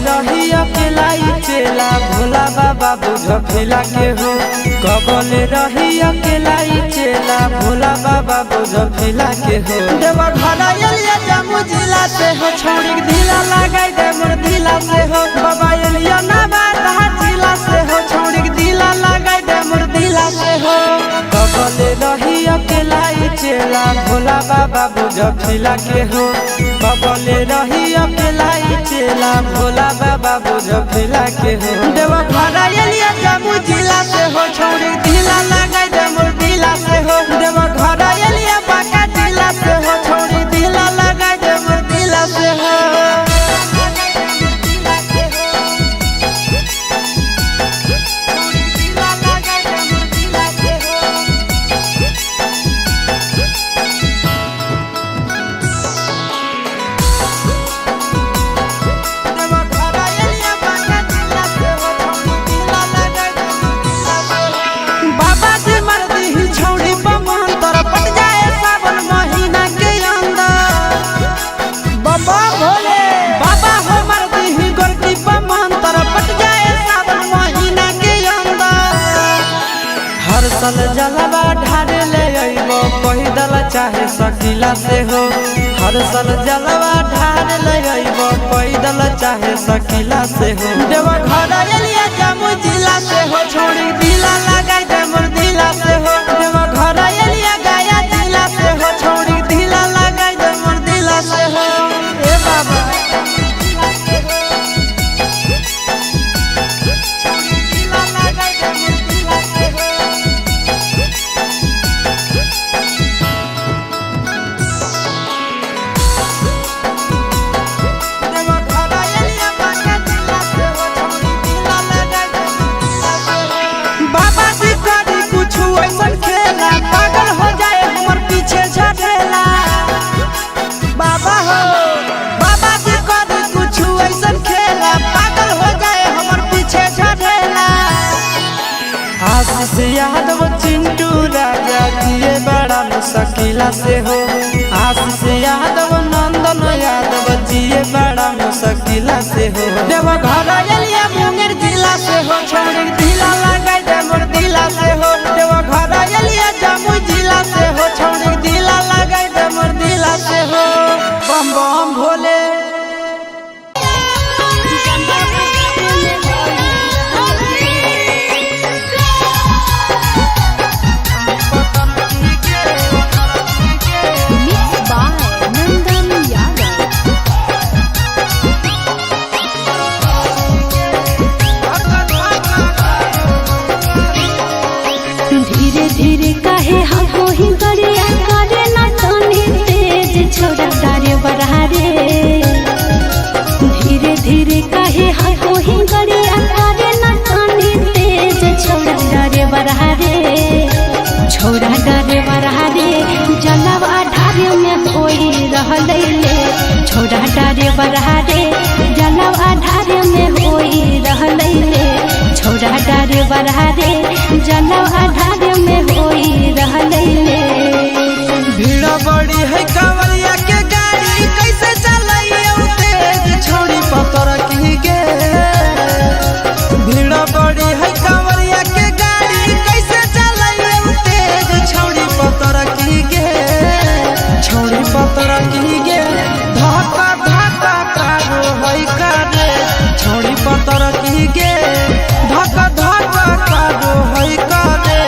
रही अकेला चेला भोला बाबा बुझ फिला के हो। कबले रही अकेला चेला भोला बाबा बुझ फिला के हो। देवा घर एलिया जम्मू जिला से हो छोड़ी ढीला लगाई दे मोर ढीला से हो। बाबा एलिया ना बात जिला से हो छोड़ी ढीला लगाई दे मोर ढीला से हो। कबले रही अकेला चेला भोला बाबा बुझ फिला के हो। कबले रही अकेला चेला भोला बाबा बुझ फिला के हो। देवा घर एलिया जम्मू जिला से हो छोड़ी ढीला लगाई दे मोर ढीला से हो। देवा घर एलिया बांका जिला से हो छोड़ी ढीला लगाई दे मोर ढीला से हो। हर जलवा ढारे ले अइबो पैदल चाहे सकीला से हो। हर सल जलवा ढारे ले अइबो पैदल चाहे सकीला से हो। देवा घर एलिया जम्मू जिला से हो छोड़ी ढीला लगाई दे मोर ढीला से हो। देवा घर एलिया गया जिला से हो छोड़ी ढीला लगाई दे मोर ढीला से हो। ए बाबा आशीष यादव चिंटू राजा दिए बड़ा मुश्किला से हो। आशीष यादव नंदन यादव जिए बड़ा मुश्किला से हो। देवा घर एलिया मुंगेर जिला से हो छोड़ी ढीला लगाई दे मोर ढीला से हो। देवा घर एलिया जम्मू जिला से हो छोड़ी ढीला लगाई दे मोर ढीला से हो। बम बम भोले धीरे धीरे कहे हो ही गरिया करे ना कानी तेज छोड़ा डरे बरहारे छोड़ा डरे बरहारे जलवा ढारे में कोई रहले ले। छोड़ा डरे बरहारे जलवा ढारे में कोई रहले ले। छोड़ा डरे बरहारे जलवा ढारे में कोई रहले ले। भीड़ बड़ी है कांवरिया के गाड़ी कैसे चलाइए तेज छोड़ी पतर की गे। भीड़ बड़ी है कांवरिया के गाड़ी कैसे चलाइए तेज छोड़ी पतर की गे। छोड़ी पतर की गे धक्का धक्का कारो है करे। छोड़ी पतर की गे धक्का धक्का कारो है करे।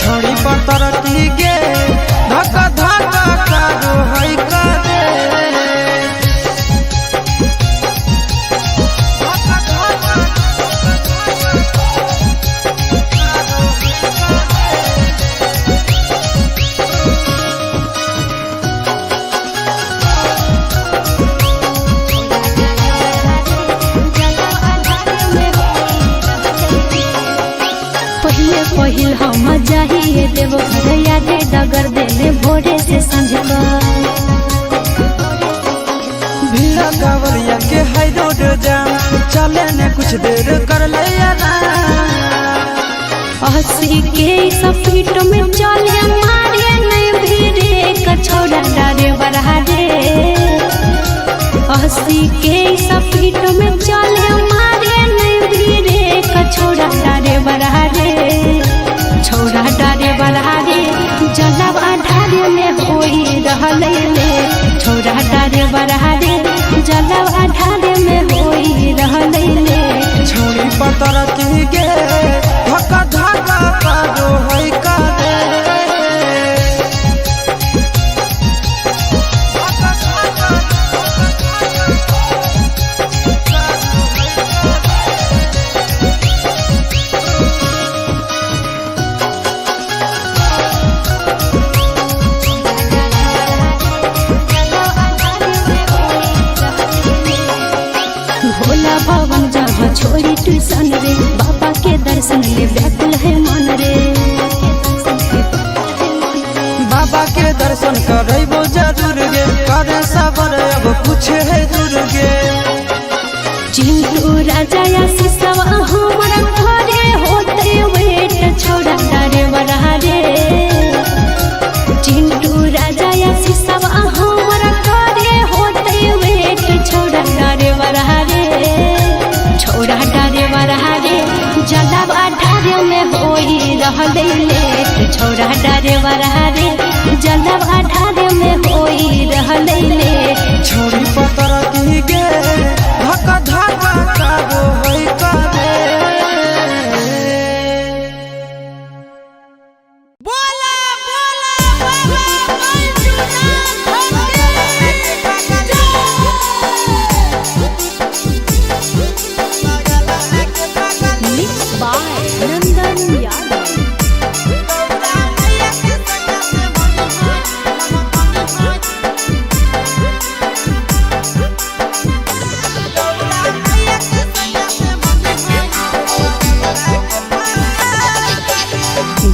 छोड़ी पतर की गे धक्का धक्का कारो है करे। पहिल हम जाइए देव घर यादे डगर देने भोरे से संझ भीड़ कांवरिया के हाई रोड जाम चले ने कुछ देर कर ले अस्सी के स्पीड में चले मारे नहीं भीड़े का छोड़ा डरे बरहारे। अस्सी के स्पीड में चले बरहा रे छोरा डारे बरहा रे जलवा ढारे में होई रहले ले छोरा डारे बरहा रे जलवा ढारे में होई रहले ले छोड़ी पतर की गे धक्का धक्का कादो है कादे भोला भवन जहाँ छोड़ी ट्यूशन रे बाबा के दर्शन ले व्याकुल है मन रे बाबा के दर्शन करबो जरूर गे करे सबर अब कुछ है दूर गे चिंटू राजा या सिसवा हमरा घरे होते वेट छोड़ा डारे बरहा रे चिंटू राजा या सिसवा हमरा घरे होते वेट छोड़ा डारे बरहा रे छोड़ा डारे बरहा रे जलवा ढारे में होई रहले ले छोड़ा डारे बरहा रे जलवा ढारे में होई रहले ले छोड़ी पतर की गे धक्का धक्का कादो है कादे बोला बोला बाबा मिक्स बाय नंदन यादव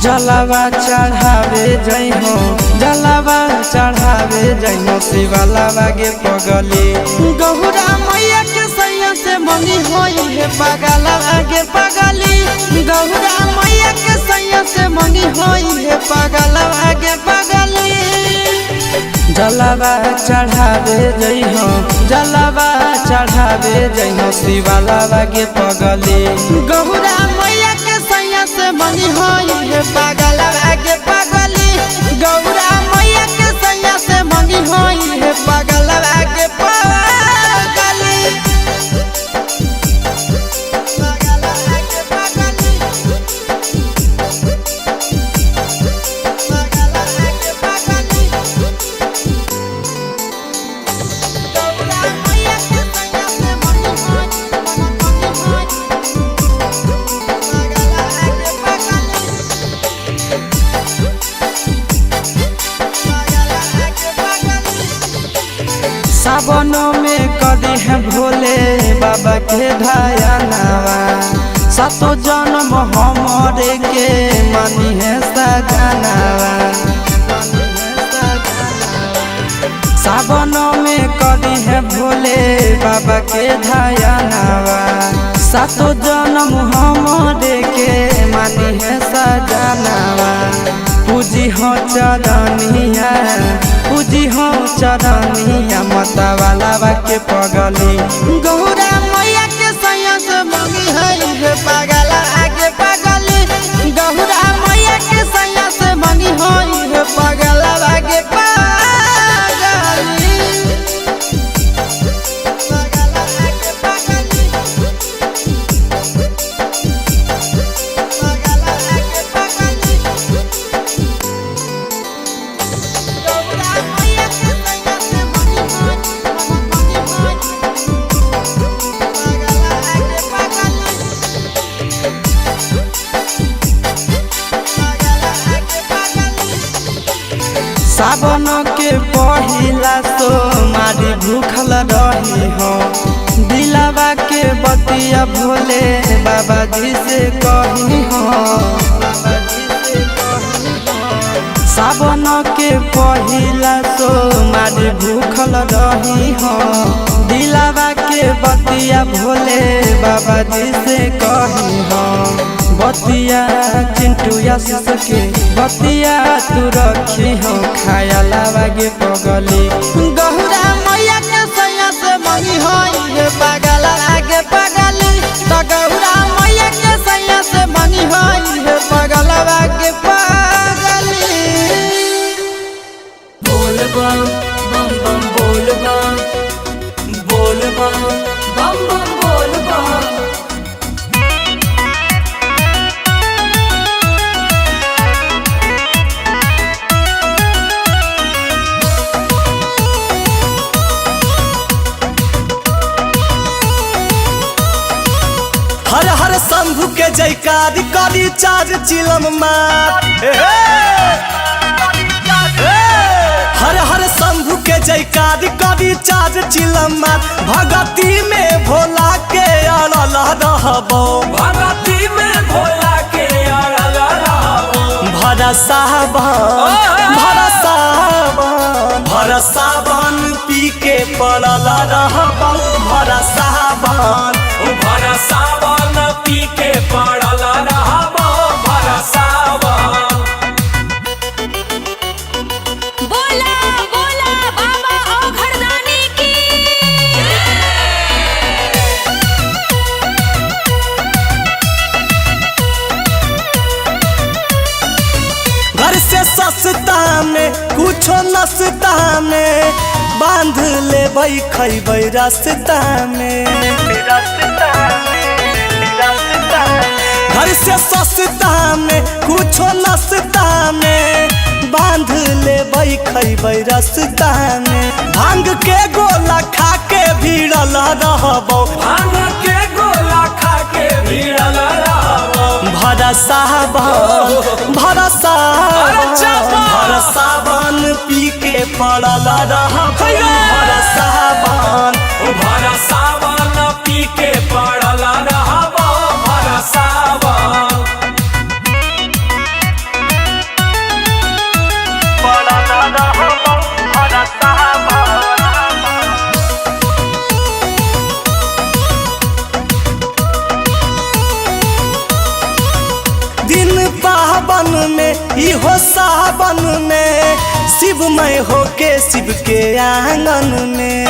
जलवा चढ़ावे जइहो जलवा चढ़ावे जइहो शिवलावा गे पगली गहुरा मैया के सैया से मंगी होई है पगलवा गे पगली गहुरा मैया के सैया से मंगी होई है पगलवा गे पगली जलवा चढ़ावे जइहो जलवा चढ़ावे जइहो शिवलावा गे पगली गहुरा मैया के सैया से मंगी होई है पगलवा गे पगली गौरा मैया के सैया से मंगी होई है पगलवा गे पगली पगलवा गे पगली पगलवा गे पगली गौरा मैया के सैया से मंगी होई पगलवा गे पगली सावनों में कदी है भोले बाबा के धायनावा सातो जन्म हमरे के मानी है सजनावा सावनों में कदी है भोले बाबा के धायनावा सातो जन्म हमरे के मानी है सजनावा पूजी हो चरनिया पूजी हो चरनिया माता वाला के पगली गहुरा मैया के सैया से मंगी है पगला आगे पगली गहुरा मैया के सैया से मंगी है पगला आगे पगली पगला आगे पगली पगला आगे पगली गहुरा मैया के सैया से मंगी है पगला आगे पगली सावन के पहिला सोमारी भूखल रही हो दिलावा के बतिया भोले बाबा जी से कही हो सावन के पहिला सोमारी भूखल रही हो दिलावा के बतिया भोले बाबा जी से कही हो बतिया चिंटू आशीष के बतिया तू रखी हो खाया लागे पगली गहुरा मैया के सैया से मंगी हो ये पगला आगे पगली तो गहुरा मैया के सैया से मंगी हो जयकार करी चार चिलम मार हर हर शंभु के जयकार करी चार चिलम मार भगती में भोला के अड़ल रहबो भगती में भोला के अड़ल रहबो भरसावन पी के पड़ल रहबो भरसावन पी के पड़ल रहबो भरसावन। बोला बोला बाबा ओ घरदानी की। घर से सस्ता में कुछो नस्ता में बांध ले खैबै रास्ता में घर से सस्ता में कुछो नस्ता में बांध ले खैबै रास्ता में भांग के गोला खा के भिड़ल रहबो भांग के गोला खा के भिड़ल रहबो भरसावन पी के पड़ल रहबो भरसावन पी के पड़ल रहबो भरसावन। दिन पावन में इहो सावन में शिवमय होके शिव के आंगन में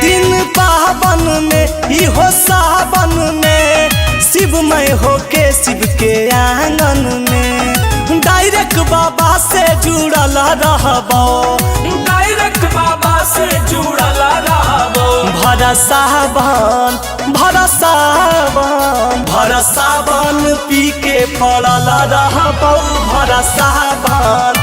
दिन पावन में इहो सावन में शिवमय होके शिव के आंगन में डायरेक्ट बाबा से जुड़ल रहबो डायरेक्ट बाबा से जुड़ल रहबो भरसावन पी के पड़ल रहबो भरसावन